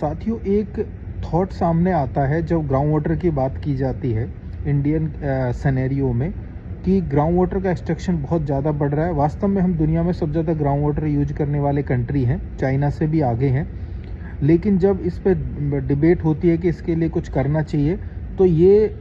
साथियों, एक थॉट सामने आता है जब ग्राउंड वाटर की बात की जाती है इंडियन सिनेरियो में, कि ग्राउंड वाटर का एक्सट्रैक्शन बहुत ज़्यादा बढ़ रहा है। वास्तव में हम दुनिया में सबसे ज़्यादा ग्राउंड वाटर यूज करने वाले कंट्री हैं, चाइना से भी आगे हैं। लेकिन जब इस पे डिबेट होती है कि इसके लिए कुछ करना चाहिए, तो ये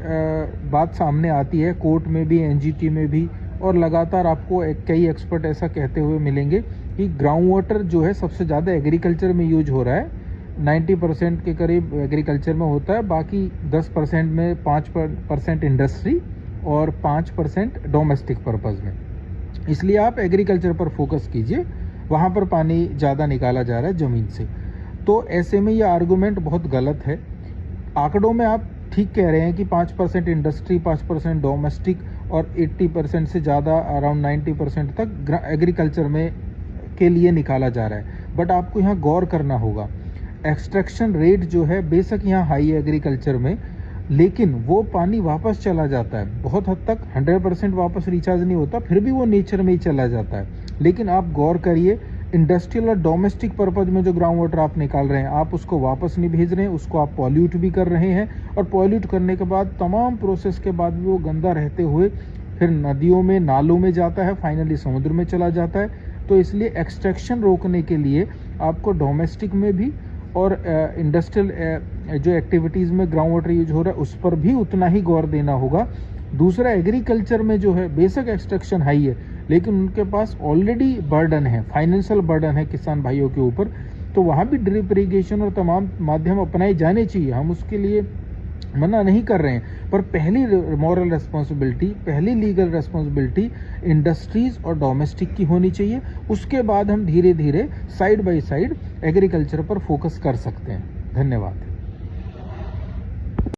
बात सामने आती है कोर्ट में भी, एनजीटी में भी, और लगातार आपको कई एक्सपर्ट ऐसा कहते हुए मिलेंगे कि ग्राउंड वाटर जो है सबसे ज़्यादा एग्रीकल्चर में यूज हो रहा है। 90% के करीब एग्रीकल्चर में होता है, बाकी 10% में 5% इंडस्ट्री और 5% डोमेस्टिक पर्पज़ में। इसलिए आप एग्रीकल्चर पर फोकस कीजिए, वहाँ पर पानी ज़्यादा निकाला जा रहा है ज़मीन से। तो ऐसे में ये आर्गूमेंट बहुत गलत है। आंकड़ों में आप ठीक कह रहे हैं कि 5% इंडस्ट्री, 5% डोमेस्टिक और 80% से ज़्यादा, अराउंड 90% तक एग्रीकल्चर में के लिए निकाला जा रहा है। बट आपको यहाँ गौर करना होगा, एक्सट्रैक्शन रेट जो है बेशक यहाँ हाई है एग्रीकल्चर में, लेकिन वो पानी वापस चला जाता है। बहुत हद तक 100% वापस रिचार्ज नहीं होता, फिर भी वो नेचर में ही चला जाता है। लेकिन आप गौर करिए, इंडस्ट्रियल और डोमेस्टिक पर्पज में जो ग्राउंड वाटर आप निकाल रहे हैं, आप उसको वापस नहीं भेज रहे हैं, उसको आप पॉल्यूट भी कर रहे हैं। और पॉल्यूट करने के बाद, तमाम प्रोसेस के बाद भी वो गंदा रहते हुए फिर नदियों में, नालों में जाता है, फाइनली समुद्र में चला जाता है। तो इसलिए एक्सट्रैक्शन रोकने के लिए आपको डोमेस्टिक में भी और इंडस्ट्रियल जो एक्टिविटीज़ में ग्राउंड वाटर यूज हो रहा है उस पर भी उतना ही गौर देना होगा। दूसरा, एग्रीकल्चर में जो है बेशक एक्सट्रैक्शन हाई है, लेकिन उनके पास ऑलरेडी बर्डन है, फाइनेंशियल बर्डन है किसान भाइयों के ऊपर। तो वहाँ भी ड्रिप इरीगेशन और तमाम माध्यम अपनाए जाने चाहिए, हम उसके लिए मना नहीं कर रहे हैं। पर पहली मॉरल रेस्पॉन्सिबिलिटी, पहली लीगल रेस्पॉन्सिबिलिटी इंडस्ट्रीज़ और डोमेस्टिक की होनी चाहिए। उसके बाद हम धीरे धीरे साइड बाय साइड एग्रीकल्चर पर फोकस कर सकते हैं। धन्यवाद।